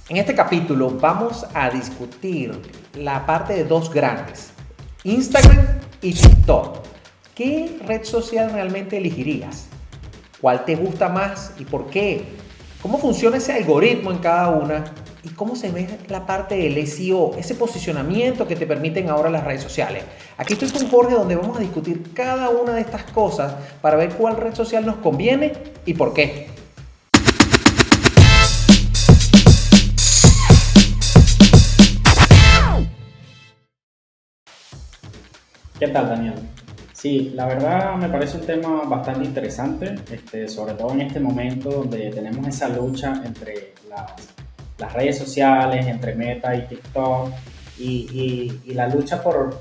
En este capítulo vamos a discutir la parte de dos grandes, Instagram y TikTok. ¿Qué red social realmente elegirías? ¿Cuál te gusta más y por qué? ¿Cómo funciona ese algoritmo en cada una? ¿Y cómo se ve la parte del SEO, ese posicionamiento que te permiten ahora las redes sociales? Aquí estoy con Jorge donde vamos a discutir cada una de estas cosas para ver cuál red social nos conviene y por qué. ¿Qué tal, Daniel? Sí, la verdad me parece un tema bastante interesante, sobre todo en este momento donde tenemos esa lucha entre las redes sociales, entre Meta y TikTok, y la lucha por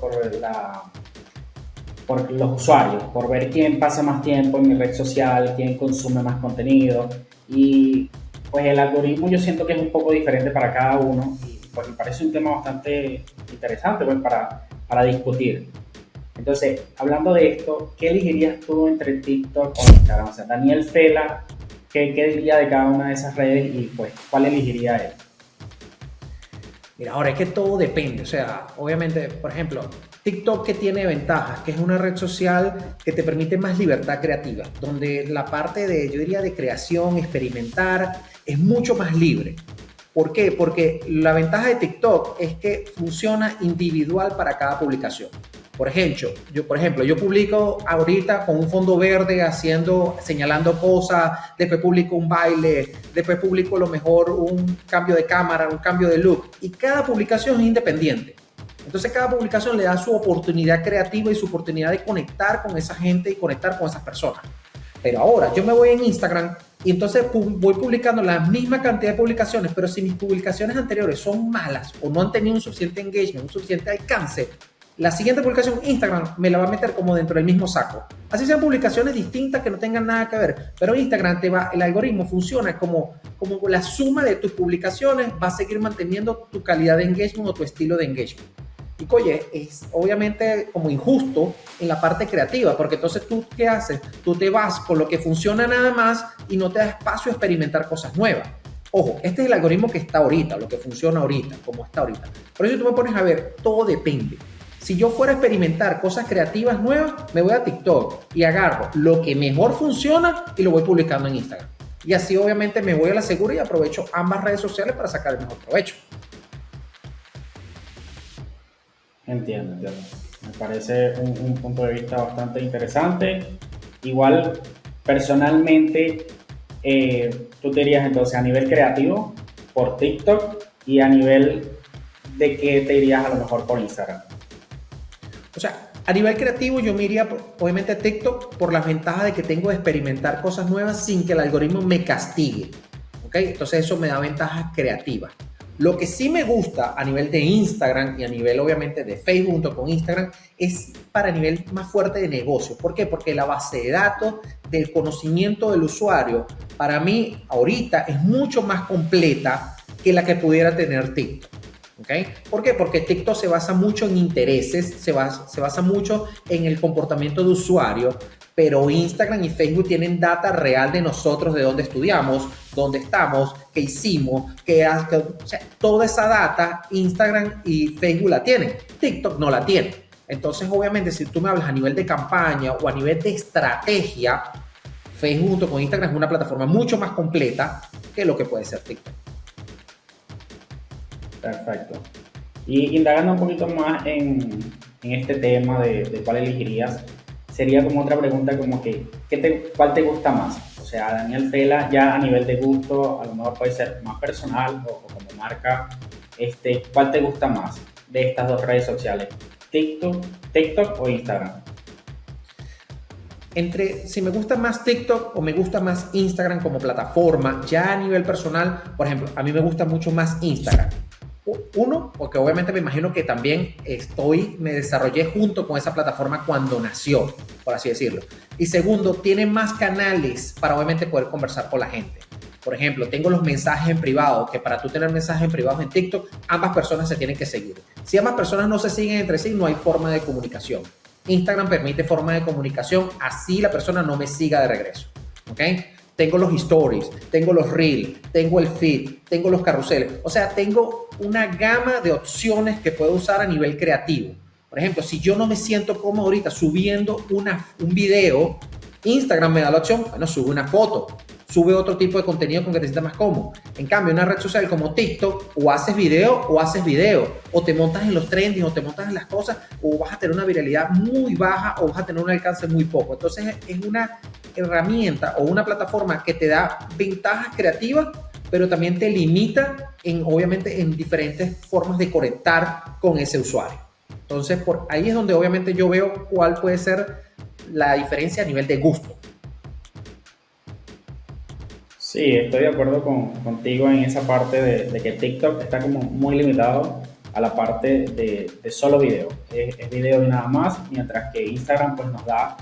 los usuarios, por ver quién pasa más tiempo en mi red social, quién consume más contenido. Y pues el algoritmo yo siento que es un poco diferente para cada uno y pues me parece un tema bastante interesante pues, para discutir. Entonces, hablando de esto, ¿qué elegirías tú entre TikTok o Instagram? O sea, Daniel Fela, ¿qué diría de cada una de esas redes y pues cuál elegiría él? Mira, ahora es que todo depende, o sea, obviamente, por ejemplo, TikTok que tiene ventajas, que es una red social que te permite más libertad creativa, donde la parte de, yo diría, de creación, experimentar, es mucho más libre. ¿Por qué? Porque la ventaja de TikTok es que funciona individual para cada publicación. Por ejemplo, yo publico ahorita con un fondo verde señalando cosas, después publico un baile, después publico a lo mejor un cambio de cámara, un cambio de look, y cada publicación es independiente. Entonces cada publicación le da su oportunidad creativa y su oportunidad de conectar con esa gente y conectar con esas personas. Pero ahora yo me voy en Instagram y entonces voy publicando la misma cantidad de publicaciones, pero si mis publicaciones anteriores son malas o no han tenido un suficiente engagement, un suficiente alcance, la siguiente publicación Instagram me la va a meter como dentro del mismo saco. Así sean publicaciones distintas que no tengan nada que ver, pero Instagram el algoritmo funciona como la suma de tus publicaciones va a seguir manteniendo tu calidad de engagement o tu estilo de engagement. Y oye, es obviamente como injusto en la parte creativa, porque entonces tú, ¿qué haces? Tú te vas con lo que funciona nada más y no te da espacio a experimentar cosas nuevas. Ojo, este es el algoritmo que está ahorita, lo que funciona ahorita, como está ahorita. Por eso tú me pones a ver, todo depende. Si yo fuera a experimentar cosas creativas nuevas, me voy a TikTok y agarro lo que mejor funciona y lo voy publicando en Instagram. Y así obviamente me voy a la segura y aprovecho ambas redes sociales para sacar el mejor provecho. Entiendo. Me parece un punto de vista bastante interesante. Igual, personalmente, tú te dirías entonces a nivel creativo por TikTok y a nivel de que te irías a lo mejor por Instagram. O sea, a nivel creativo yo me iría obviamente a TikTok por las ventajas de que tengo de experimentar cosas nuevas sin que el algoritmo me castigue. ¿Ok? Entonces eso me da ventajas creativas. Lo que sí me gusta a nivel de Instagram y a nivel obviamente de Facebook junto con Instagram es para nivel más fuerte de negocio. ¿Por qué? Porque la base de datos del conocimiento del usuario para mí ahorita es mucho más completa que la que pudiera tener TikTok. ¿Okay? ¿Por qué? Porque TikTok se basa mucho en intereses, se basa mucho en el comportamiento de usuario, pero Instagram y Facebook tienen data real de nosotros, de dónde estudiamos, dónde estamos, qué hicimos, o sea, toda esa data Instagram y Facebook la tienen, TikTok no la tiene. Entonces, obviamente, si tú me hablas a nivel de campaña o a nivel de estrategia, Facebook junto con Instagram es una plataforma mucho más completa que lo que puede ser TikTok. Perfecto. Y indagando un poquito más en este tema de cuál elegirías, sería como otra pregunta como que, ¿cuál te gusta más? O sea, Daniel Fela ya a nivel de gusto, a lo mejor puede ser más personal o como marca, ¿cuál te gusta más de estas dos redes sociales? ¿TikTok o Instagram? Si me gusta más TikTok o me gusta más Instagram como plataforma, ya a nivel personal, por ejemplo, a mí me gusta mucho más Instagram. Uno, porque obviamente me imagino que también me desarrollé junto con esa plataforma cuando nació, por así decirlo. Y segundo, tiene más canales para obviamente poder conversar con la gente. Por ejemplo, tengo los mensajes en privado, que para tú tener mensajes en privado en TikTok, ambas personas se tienen que seguir. Si ambas personas no se siguen entre sí, no hay forma de comunicación. Instagram permite forma de comunicación, así la persona no me siga de regreso. ¿Ok? tengo los stories, tengo los reels, tengo el feed, tengo los carruseles. O sea, tengo una gama de opciones que puedo usar a nivel creativo. Por ejemplo, si yo no me siento cómodo ahorita subiendo un video, Instagram me da la opción, bueno, sube una foto, sube otro tipo de contenido con que te sientas más cómodo. En cambio, una red social como TikTok, o haces video, o te montas en los trending, o te montas en las cosas, o vas a tener una viralidad muy baja, o vas a tener un alcance muy poco. Entonces, es una herramienta o una plataforma que te da ventajas creativas, pero también te limita, obviamente, en diferentes formas de conectar con ese usuario. Entonces, por ahí es donde obviamente yo veo cuál puede ser la diferencia a nivel de gusto. Sí, estoy de acuerdo contigo en esa parte de que TikTok está como muy limitado a la parte de solo video. Es video y nada más, mientras que Instagram pues nos da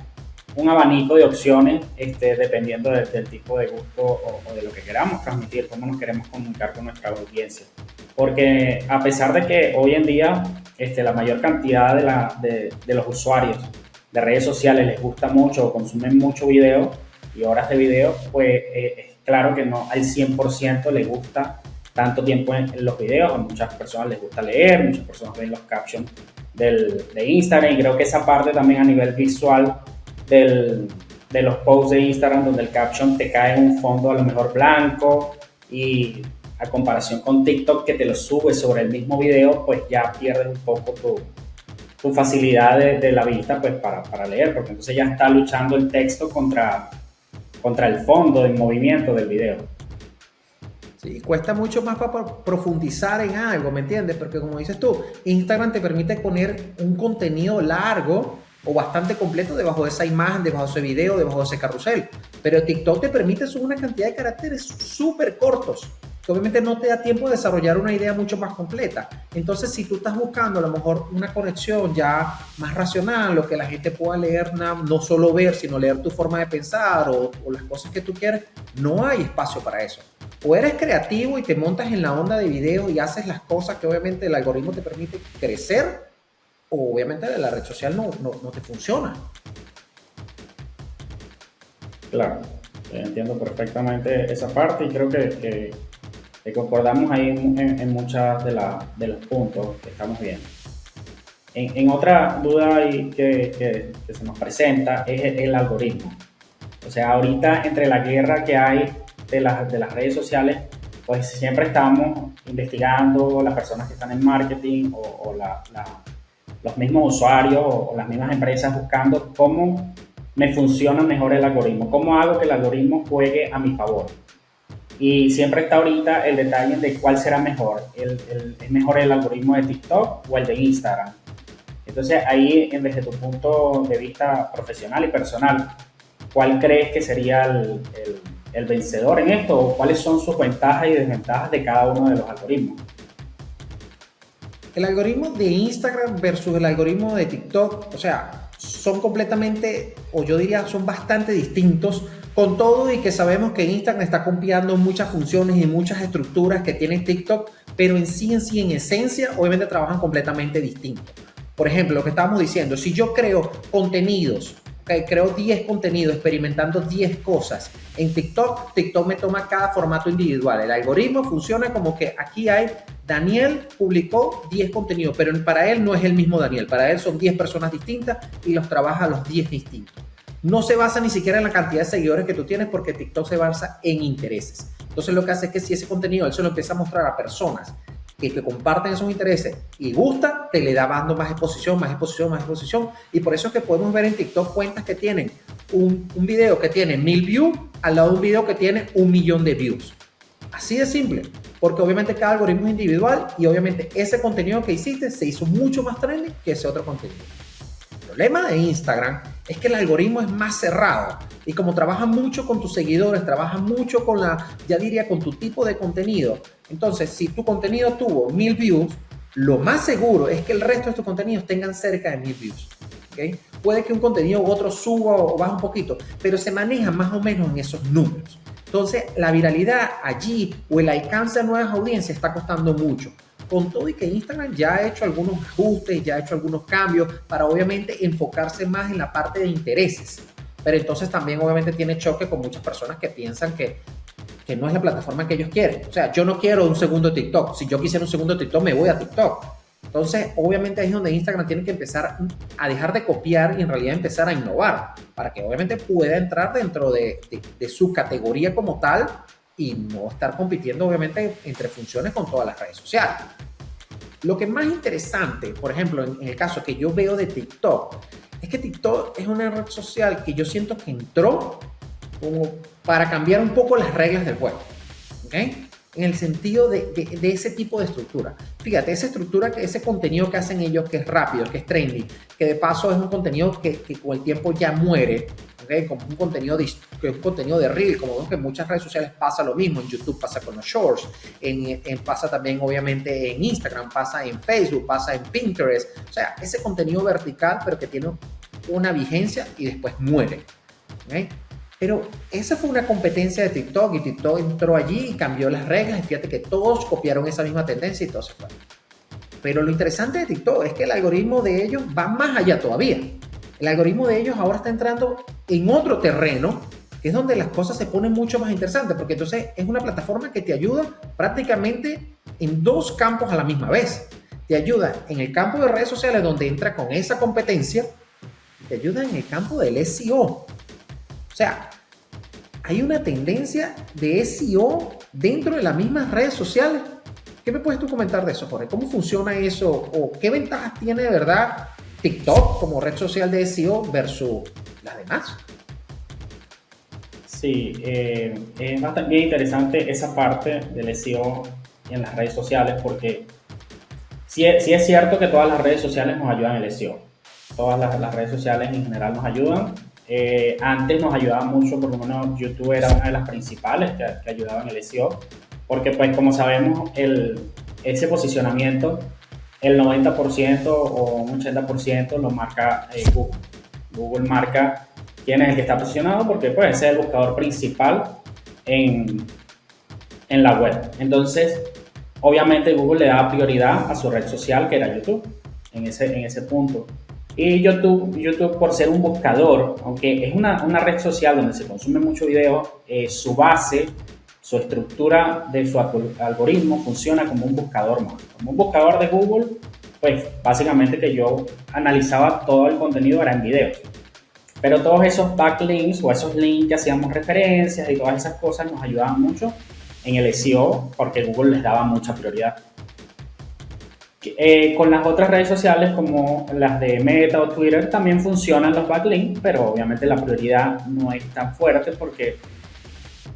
un abanico de opciones dependiendo del tipo de gusto o de lo que queramos transmitir, cómo nos queremos comunicar con nuestra audiencia. Porque a pesar de que hoy en día la mayor cantidad de los usuarios de redes sociales les gusta mucho o consumen mucho video y horas de video, pues claro que no al 100% les gusta tanto tiempo en los videos. A muchas personas les gusta leer, muchas personas ven los captions de Instagram, y creo que esa parte también a nivel visual de los posts de Instagram, donde el caption te cae en un fondo a lo mejor blanco, y a comparación con TikTok que te lo sube sobre el mismo video, pues ya pierdes un poco tu facilidad de la vista pues para leer, porque entonces ya está luchando el texto contra el fondo del movimiento del video. Sí, cuesta mucho más para profundizar en algo, ¿me entiendes? Porque como dices tú, Instagram te permite poner un contenido largo o bastante completo debajo de esa imagen, debajo de ese video, debajo de ese carrusel. Pero TikTok te permite subir una cantidad de caracteres súper cortos, que obviamente no te da tiempo de desarrollar una idea mucho más completa. Entonces, si tú estás buscando a lo mejor una conexión ya más racional, lo que la gente pueda leer, no solo ver, sino leer tu forma de pensar o las cosas que tú quieres, no hay espacio para eso. O eres creativo y te montas en la onda de video y haces las cosas que obviamente el algoritmo te permite crecer, o obviamente la red social no te funciona. Claro, entiendo perfectamente esa parte, y creo que concordamos ahí en muchas de los puntos que estamos viendo. En otra duda ahí que se nos presenta es el algoritmo. O sea, ahorita entre la guerra que hay de las redes sociales, pues siempre estamos investigando, las personas que están en marketing o los mismos usuarios o las mismas empresas, buscando cómo me funciona mejor el algoritmo, cómo hago que el algoritmo juegue a mi favor. Y siempre está ahorita el detalle de cuál será mejor, ¿es mejor el algoritmo de TikTok o el de Instagram? Entonces ahí, desde tu punto de vista profesional y personal, ¿cuál crees que sería el vencedor en esto, o cuáles son sus ventajas y desventajas de cada uno de los algoritmos? El algoritmo de Instagram versus el algoritmo de TikTok, o sea, son completamente, o yo diría, son bastante distintos, con todo y que sabemos que Instagram está copiando muchas funciones y muchas estructuras que tiene TikTok, pero en esencia, obviamente trabajan completamente distintos. Por ejemplo, lo que estábamos diciendo, si yo creo contenidos, creo 10 contenidos experimentando 10 cosas en TikTok, TikTok me toma cada formato individual. El algoritmo funciona como que aquí hay Daniel publicó 10 contenidos, pero para él no es el mismo Daniel, para él son 10 personas distintas y los trabaja a los 10 distintos. No se basa ni siquiera en la cantidad de seguidores que tú tienes, porque TikTok se basa en intereses. Entonces lo que hace es que si ese contenido él se lo empieza a mostrar a personas que comparten esos intereses y gusta, te le da dando más exposición, y por eso es que podemos ver en TikTok cuentas que tienen un video que tiene 1000 views al lado de un video que tiene 1.000.000 de views. Así de simple, porque obviamente cada algoritmo es individual y obviamente ese contenido que hiciste se hizo mucho más trendy que ese otro contenido. El problema de Instagram es que el algoritmo es más cerrado, y como trabaja mucho con tus seguidores, trabaja mucho con con tu tipo de contenido. Entonces, si tu contenido tuvo 1000 views, lo más seguro es que el resto de tus contenidos tengan cerca de 1000 views. ¿Okay? Puede que un contenido u otro suba o baje un poquito, pero se maneja más o menos en esos números. Entonces, la viralidad allí o el alcance a nuevas audiencias está costando mucho. Con todo y que Instagram ya ha hecho algunos ajustes, ya ha hecho algunos cambios para obviamente enfocarse más en la parte de intereses. pero entonces también obviamente tiene choque con muchas personas que piensan que no es la plataforma que ellos quieren. O sea, yo no quiero un segundo TikTok. Si yo quisiera un segundo TikTok, me voy a TikTok. Entonces, obviamente ahí es donde Instagram tiene que empezar a dejar de copiar y en realidad empezar a innovar para que obviamente pueda entrar dentro de su categoría como tal y no estar compitiendo obviamente entre funciones con todas las redes sociales. Lo que es más interesante, por ejemplo, en el caso que yo veo de TikTok, es que TikTok es una red social que yo siento que entró como para cambiar un poco las reglas del juego, ¿ok? En el sentido de ese tipo de estructura. Fíjate, esa estructura, ese contenido que hacen ellos, que es rápido, que es trendy, que de paso es un contenido que con el tiempo ya muere, ¿ok? Como un contenido que es un contenido de reel, como vemos que en muchas redes sociales pasa lo mismo, en YouTube pasa con los shorts, pasa también obviamente en Instagram, pasa en Facebook, pasa en Pinterest, o sea, ese contenido vertical pero que tiene una vigencia y después muere, ¿ok? Pero esa fue una competencia de TikTok y TikTok entró allí y cambió las reglas y fíjate que todos copiaron esa misma tendencia y todo se fue. Pero lo interesante de TikTok es que el algoritmo de ellos va más allá todavía. El algoritmo de ellos ahora está entrando en otro terreno, que es donde las cosas se ponen mucho más interesantes, porque entonces es una plataforma que te ayuda prácticamente en dos campos a la misma vez. Te ayuda en el campo de redes sociales donde entra con esa competencia, te ayuda en el campo del SEO. O sea, hay una tendencia de SEO dentro de las mismas redes sociales. ¿Qué me puedes tú comentar de eso, Jorge? ¿Cómo funciona eso? ¿O qué ventajas tiene de verdad TikTok como red social de SEO versus las demás? Sí, es bastante bien interesante esa parte del SEO en las redes sociales porque sí es cierto que todas las redes sociales nos ayudan en el SEO. Todas las redes sociales en general nos ayudan. Antes nos ayudaba mucho, por lo menos YouTube era una de las principales que ayudaban en el SEO, porque pues como sabemos ese posicionamiento, el 90% o un 80% lo marca Google. Google marca quién es el que está posicionado porque pues ese es el buscador principal en la web. Entonces, obviamente Google le da prioridad a su red social que era YouTube en ese punto. Y YouTube, por ser un buscador, aunque es una red social donde se consume mucho video, su base, su estructura de su algoritmo funciona como un buscador más. Como un buscador de Google, pues básicamente que yo analizaba todo el contenido era en videos. Pero todos esos backlinks o esos links que hacíamos referencias y todas esas cosas nos ayudaban mucho en el SEO porque Google les daba mucha prioridad. Con las otras redes sociales como las de Meta o Twitter también funcionan los backlinks, pero obviamente la prioridad no es tan fuerte porque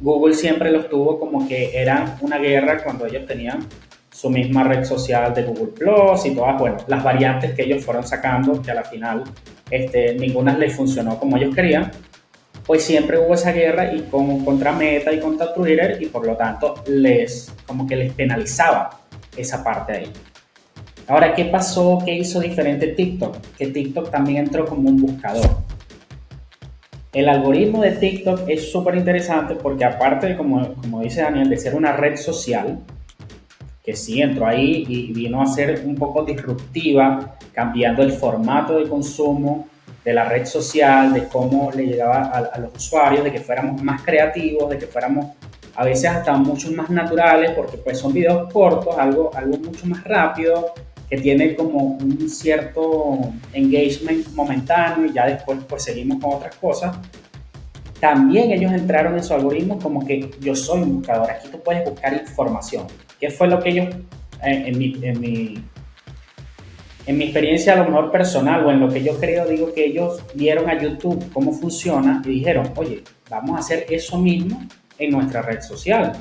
Google siempre los tuvo como que eran una guerra cuando ellos tenían su misma red social de Google Plus y todas, bueno, las variantes que ellos fueron sacando, que a la final ninguna les funcionó como ellos querían, pues siempre hubo esa guerra y contra Meta y contra Twitter y por lo tanto como que les penalizaba esa parte ahí. Ahora, ¿qué pasó? ¿Qué hizo diferente TikTok? Que TikTok también entró como un buscador. El algoritmo de TikTok es súper interesante porque aparte de, como dice Daniel, de ser una red social, que sí entró ahí y vino a ser un poco disruptiva, cambiando el formato de consumo de la red social, de cómo le llegaba a los usuarios, de que fuéramos más creativos, de que fuéramos a veces hasta mucho más naturales, porque pues son videos cortos, algo mucho más rápido, que tiene como un cierto engagement momentáneo y ya después pues seguimos con otras cosas. También ellos entraron en su algoritmo como que yo soy un buscador, aquí tú puedes buscar información. ¿Qué fue lo que ellos, en mi experiencia a lo mejor personal o en lo que yo creo, digo que ellos vieron a YouTube cómo funciona y dijeron, oye, vamos a hacer eso mismo en nuestra red social,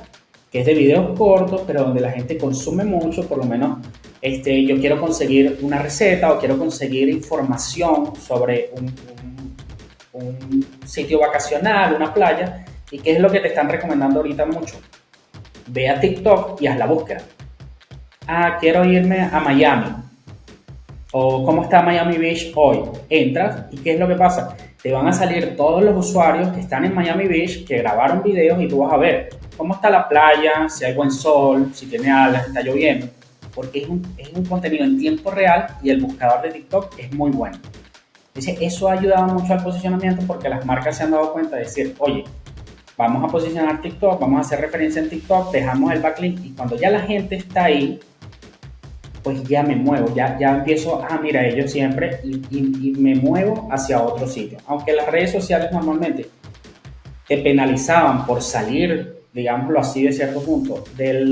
que es de videos cortos, pero donde la gente consume mucho, por lo menos yo quiero conseguir una receta o quiero conseguir información sobre un sitio vacacional, una playa, y qué es lo que te están recomendando ahorita mucho. Ve a TikTok y haz la búsqueda. Ah, quiero irme a Miami. O cómo está Miami Beach hoy. Entras y ¿qué es lo que pasa? Te van a salir todos los usuarios que están en Miami Beach, que grabaron videos y tú vas a ver cómo está la playa, si hay buen sol, si tiene alas, si está lloviendo. Porque es un contenido en tiempo real y el buscador de TikTok es muy bueno. Dice, eso ha ayudado mucho al posicionamiento porque las marcas se han dado cuenta de decir, oye, vamos a posicionar TikTok, vamos a hacer referencia en TikTok, dejamos el backlink y cuando ya la gente está ahí, pues ya me muevo, ya empiezo a mirar ellos siempre y me muevo hacia otro sitio. Aunque las redes sociales normalmente te penalizaban por salir, digámoslo así, de cierto punto, de,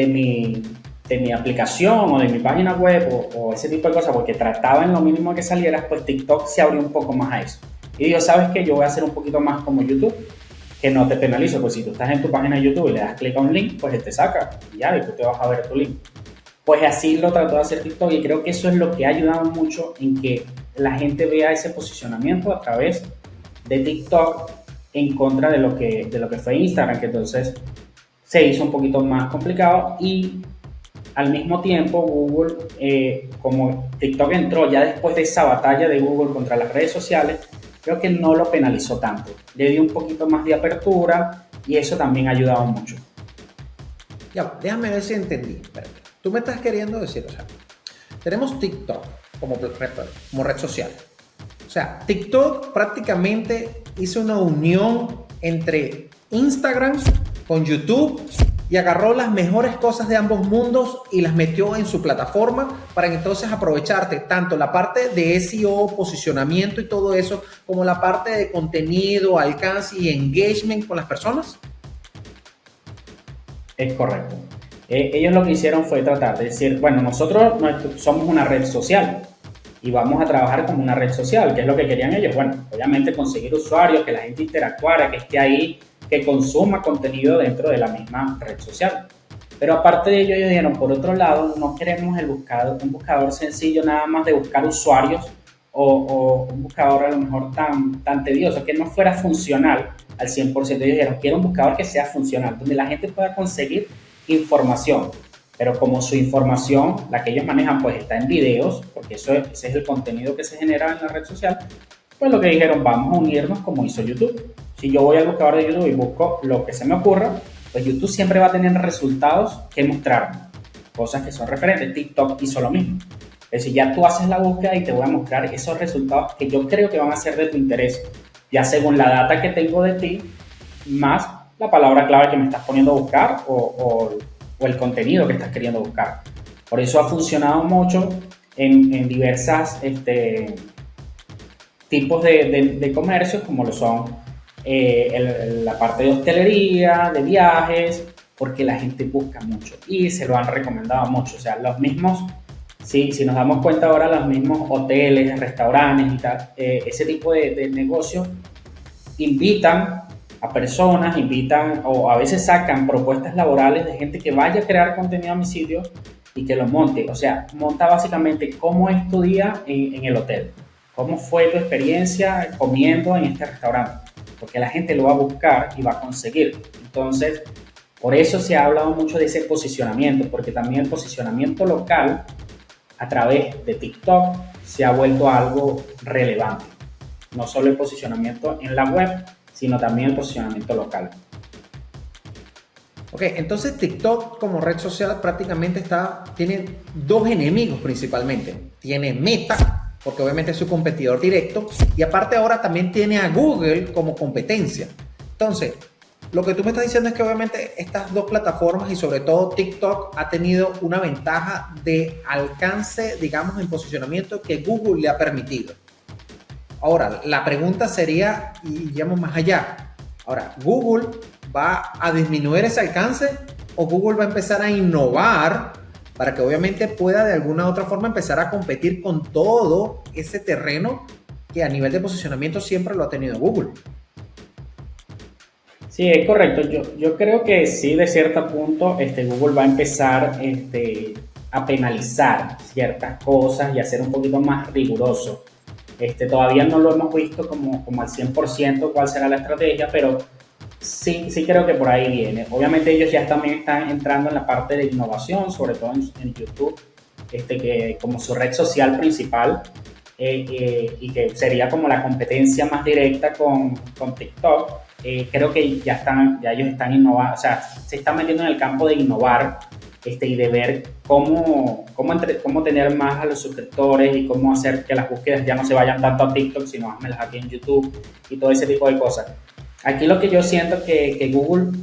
mi, de mi aplicación o de mi página web o ese tipo de cosas, porque trataban lo mínimo que salieras, pues TikTok se abrió un poco más a eso. Y digo, ¿sabes qué? Yo voy a hacer un poquito más como YouTube, que no te penalizo, pues si tú estás en tu página de YouTube y le das clic a un link, pues él te saca y ya, y tú te vas a ver tu link. Pues así lo trató de hacer TikTok y creo que eso es lo que ha ayudado mucho en que la gente vea ese posicionamiento a través de TikTok en contra de lo que fue Instagram, que entonces se hizo un poquito más complicado y al mismo tiempo Google, como TikTok entró ya después de esa batalla de Google contra las redes sociales, creo que no lo penalizó tanto, le dio un poquito más de apertura y eso también ha ayudado mucho. Ya, déjame ver si entendí. Tú me estás queriendo decir, o sea, tenemos TikTok como red social. O sea, TikTok prácticamente hizo una unión entre Instagram con YouTube y agarró las mejores cosas de ambos mundos y las metió en su plataforma para entonces aprovecharte tanto la parte de SEO, posicionamiento y todo eso, como la parte de contenido, alcance y engagement con las personas. Es correcto. Ellos lo que hicieron fue tratar de decir, bueno, nosotros somos una red social y vamos a trabajar como una red social, que es lo que querían ellos. Bueno, obviamente conseguir usuarios, que la gente interactuara, que esté ahí, que consuma contenido dentro de la misma red social. Pero aparte de ello, ellos dijeron, por otro lado, no queremos un buscador sencillo nada más de buscar usuarios o un buscador a lo mejor tan tedioso, que no fuera funcional al 100%. Ellos dijeron, quiero un buscador que sea funcional, donde la gente pueda conseguir información, pero como su información, la que ellos manejan, pues está en videos, porque ese es el contenido que se genera en la red social, pues lo que dijeron, vamos a unirnos como hizo YouTube. Si yo voy al buscador de YouTube y busco lo que se me ocurra, pues YouTube siempre va a tener resultados que mostrarme, cosas que son referentes. TikTok hizo lo mismo. Es decir, ya tú haces la búsqueda y te voy a mostrar esos resultados que yo creo que van a ser de tu interés, ya según la data que tengo de ti, más la palabra clave que me estás poniendo a buscar o el contenido que estás queriendo buscar. Por eso ha funcionado mucho en diversas tipos de comercios, como lo son la parte de hostelería, de viajes, porque la gente busca mucho y se lo han recomendado mucho. O sea, los mismos, si nos damos cuenta ahora, los mismos hoteles, restaurantes y tal, ese tipo de negocios invitan a personas, invitan o a veces sacan propuestas laborales de gente que vaya a crear contenido a mi sitio y que lo monte. O sea, monta básicamente cómo es tu día en el hotel, cómo fue tu experiencia comiendo en este restaurante, porque la gente lo va a buscar y va a conseguir. Entonces, por eso se ha hablado mucho de ese posicionamiento, porque también el posicionamiento local a través de TikTok se ha vuelto algo relevante. No solo el posicionamiento en la web, sino también el posicionamiento local. Ok, entonces TikTok como red social prácticamente tiene dos enemigos principalmente. Tiene Meta, porque obviamente es su competidor directo, y aparte ahora también tiene a Google como competencia. Entonces, lo que tú me estás diciendo es que obviamente estas dos plataformas y sobre todo TikTok ha tenido una ventaja de alcance, digamos, en posicionamiento que Google le ha permitido. Ahora, la pregunta sería, y yamos más allá. Ahora, ¿Google va a disminuir ese alcance o Google va a empezar a innovar para que obviamente pueda de alguna u otra forma empezar a competir con todo ese terreno que a nivel de posicionamiento siempre lo ha tenido Google? Sí, es correcto. Yo creo que sí, de cierto punto, Google va a empezar a penalizar ciertas cosas y a ser un poquito más riguroso. Todavía no lo hemos visto como al 100% cuál será la estrategia, pero sí creo que por ahí viene. Obviamente ellos ya también están entrando en la parte de innovación, sobre todo en YouTube, que como su red social principal, y que sería como la competencia más directa con TikTok. Creo que ya ellos están innovando, o sea, se están metiendo en el campo de innovar y de ver cómo tener más a los suscriptores y cómo hacer que las búsquedas ya no se vayan tanto a TikTok, sino házmelas aquí en YouTube y todo ese tipo de cosas. Aquí lo que yo siento que Google,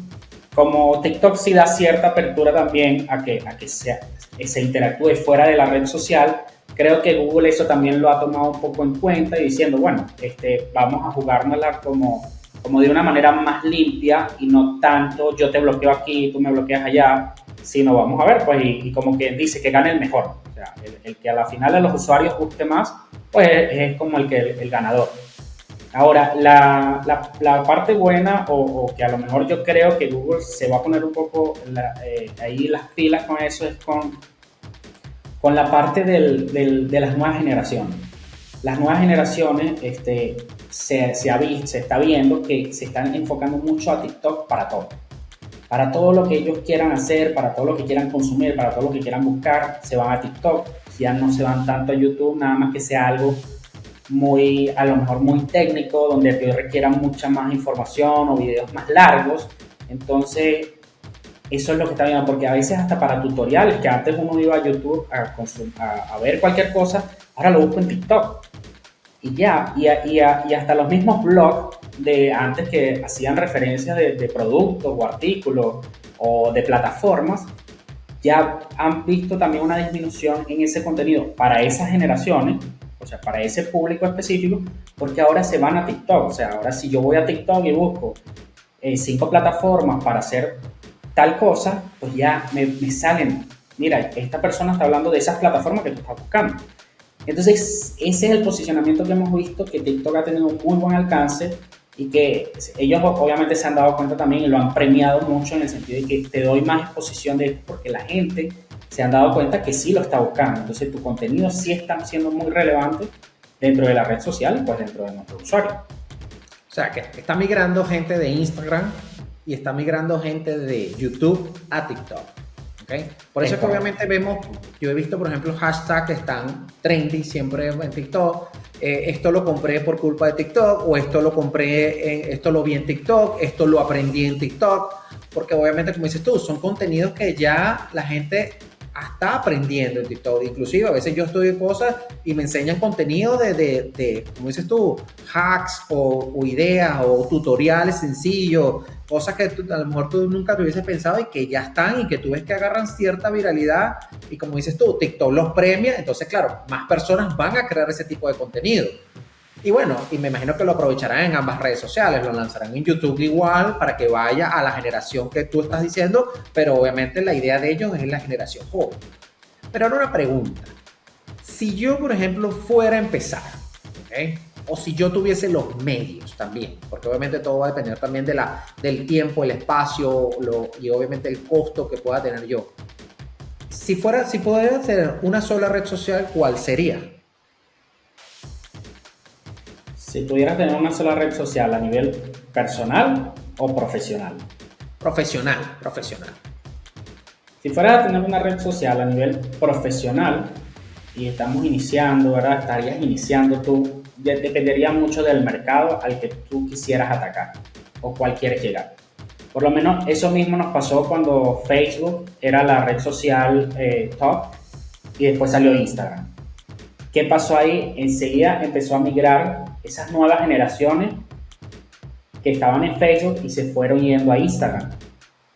como TikTok sí da cierta apertura también a que se interactúe fuera de la red social, creo que Google eso también lo ha tomado un poco en cuenta y diciendo, bueno, vamos a jugárnosla como de una manera más limpia y no tanto yo te bloqueo aquí, tú me bloqueas allá, sino vamos a ver, pues, y como que dice que gane el mejor. O sea, el que a la final a los usuarios guste más, pues es como el ganador. Ahora, la parte buena, o que a lo mejor yo creo que Google se va a poner un poco ahí las pilas con eso, es con la parte de las nuevas generaciones. Las nuevas generaciones se está viendo que se están enfocando mucho a TikTok para todo. Para todo lo que ellos quieran hacer, para todo lo que quieran consumir, para todo lo que quieran buscar, se van a TikTok. Ya no se van tanto a YouTube, nada más que sea algo a lo mejor muy técnico, donde te requieran mucha más información o videos más largos. Entonces, eso es lo que está viendo, porque a veces hasta para tutoriales, que antes uno iba a YouTube a ver cualquier cosa, ahora lo busco en TikTok. Y ya, y hasta los mismos blogs de antes que hacían referencias de productos o artículos o de plataformas, ya han visto también una disminución en ese contenido para esas generaciones, o sea, para ese público específico, porque ahora se van a TikTok. O sea, ahora si yo voy a TikTok y busco 5 plataformas para hacer tal cosa, pues ya me salen, mira, esta persona está hablando de esas plataformas que tú estás buscando. Entonces, ese es el posicionamiento que hemos visto, que TikTok ha tenido un muy buen alcance y que ellos obviamente se han dado cuenta también y lo han premiado mucho en el sentido de que te doy más exposición de esto porque la gente se han dado cuenta que sí lo está buscando. Entonces, tu contenido sí está siendo muy relevante dentro de la red social y pues dentro de nuestro usuario. O sea, que está migrando gente de Instagram y está migrando gente de YouTube a TikTok. ¿Okay? Por eso es que obviamente vemos, yo he visto por ejemplo hashtags que están trendy siempre en TikTok, esto lo compré por culpa de TikTok, o esto lo vi en TikTok, esto lo aprendí en TikTok, porque obviamente como dices tú, son contenidos que ya la gente está aprendiendo en TikTok. Inclusive a veces yo estudio cosas y me enseñan contenido de como dices tú, hacks o ideas o tutoriales sencillos, cosas que a lo mejor tú nunca te hubieses pensado y que ya están y que tú ves que agarran cierta viralidad y como dices tú, TikTok los premia, entonces claro, más personas van a crear ese tipo de contenido. Y bueno, y me imagino que lo aprovecharán en ambas redes sociales, lo lanzarán en YouTube igual para que vaya a la generación que tú estás diciendo, pero obviamente la idea de ellos es la generación joven. Pero ahora una pregunta, si yo por ejemplo fuera a empezar, ¿okay? O si yo tuviese los medios también, porque obviamente todo va a depender también del tiempo, el espacio y obviamente el costo que pueda tener yo. Si pudiera tener una sola red social, ¿cuál sería? Si pudieras tener una sola red social a nivel personal o profesional. Profesional. Si fueras a tener una red social a nivel profesional y estamos iniciando, ¿verdad? Estarías iniciando tú, dependería mucho del mercado al que tú quisieras atacar o cuál quieres llegar. Por lo menos eso mismo nos pasó cuando Facebook era la red social top y después salió Instagram. ¿Qué pasó ahí? Enseguida empezó a migrar esas nuevas generaciones que estaban en Facebook y se fueron yendo a Instagram.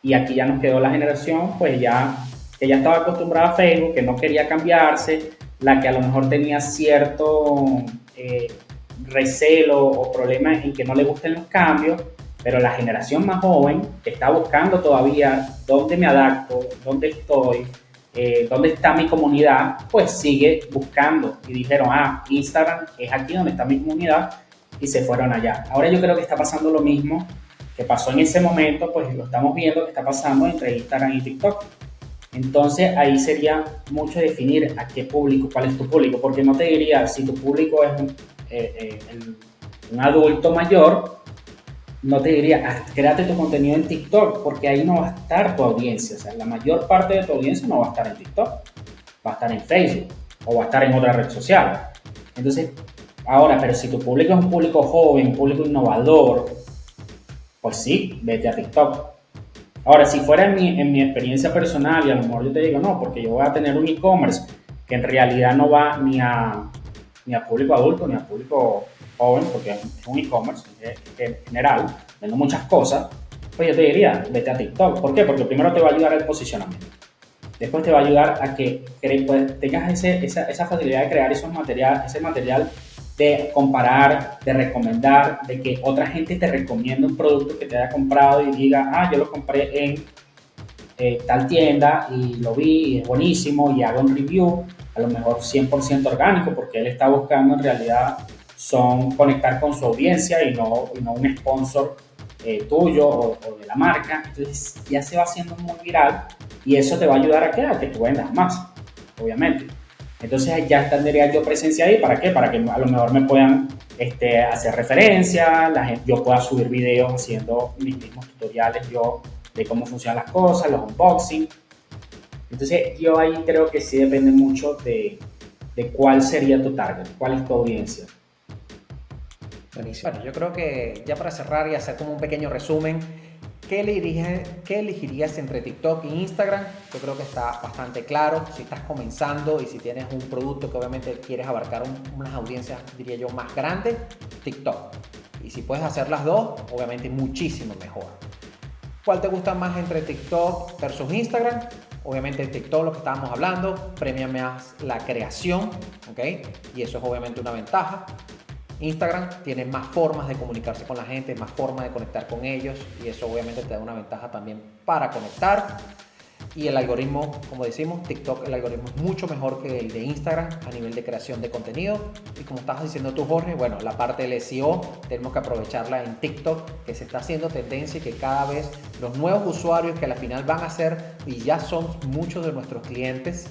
Y aquí ya nos quedó la generación, pues que ya estaba acostumbrada a Facebook, que no quería cambiarse, la que a lo mejor tenía cierto recelo o problema en que no le gusten los cambios, pero la generación más joven que está buscando todavía dónde me adapto, dónde estoy, dónde está mi comunidad, pues sigue buscando y dijeron, Instagram es aquí donde está mi comunidad y se fueron allá. Ahora yo creo que está pasando lo mismo que pasó en ese momento, pues lo estamos viendo que está pasando entre Instagram y TikTok. Entonces ahí sería mucho definir a qué público, cuál es tu público, porque no te diría si tu público es un adulto mayor, no te diría, créate tu contenido en TikTok, porque ahí no va a estar tu audiencia. O sea, la mayor parte de tu audiencia no va a estar en TikTok, va a estar en Facebook o va a estar en otra red social. Entonces, ahora, pero si tu público es un público joven, un público innovador, pues sí, vete a TikTok. Ahora, si fuera en mi experiencia personal y a lo mejor yo te digo, no, porque yo voy a tener un e-commerce que en realidad no va ni a público adulto ni a público joven, porque es un e-commerce en general, vendo muchas cosas, pues yo te diría, vete a TikTok. ¿Por qué? Porque primero te va a ayudar el posicionamiento. Después te va a ayudar a que pues, tengas esa facilidad de crear ese material de comparar, de recomendar, de que otra gente te recomienda un producto que te haya comprado y diga, ah, yo lo compré en tal tienda y lo vi y es buenísimo y haga un review, a lo mejor 100% orgánico, porque él está buscando en realidad conectar con su audiencia y no un sponsor tuyo o de la marca. Entonces ya se va haciendo muy viral y eso te va a ayudar a que tú vendas más, obviamente. Entonces ya tendría yo presencia ahí, ¿para qué? Para que a lo mejor me puedan hacer referencia, yo pueda subir videos haciendo mis mismos tutoriales yo de cómo funcionan las cosas, los unboxing. Entonces yo ahí creo que sí depende mucho de cuál sería tu target, cuál es tu audiencia. Buenísimo. Bueno, yo creo que ya para cerrar y hacer como un pequeño resumen, ¿qué elegirías entre TikTok e Instagram? Yo creo que está bastante claro. Si estás comenzando y si tienes un producto que obviamente quieres abarcar unas audiencias, diría yo, más grandes, TikTok. Y si puedes hacer las dos, obviamente muchísimo mejor. ¿Cuál te gusta más entre TikTok versus Instagram? Obviamente TikTok, lo que estábamos hablando, premia más la creación, ¿ok? Y eso es obviamente una ventaja. Instagram tiene más formas de comunicarse con la gente, más formas de conectar con ellos y eso obviamente te da una ventaja también para conectar. Y el algoritmo, como decimos, TikTok, el algoritmo es mucho mejor que el de Instagram a nivel de creación de contenido. Y como estabas diciendo tú, Jorge, bueno, la parte del SEO tenemos que aprovecharla en TikTok, que se está haciendo tendencia y que cada vez los nuevos usuarios que al final van a ser, y ya son muchos de nuestros clientes,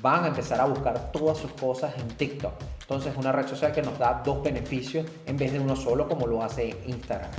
van a empezar a buscar todas sus cosas en TikTok. Entonces, una red social que nos da dos beneficios en vez de uno solo como lo hace Instagram.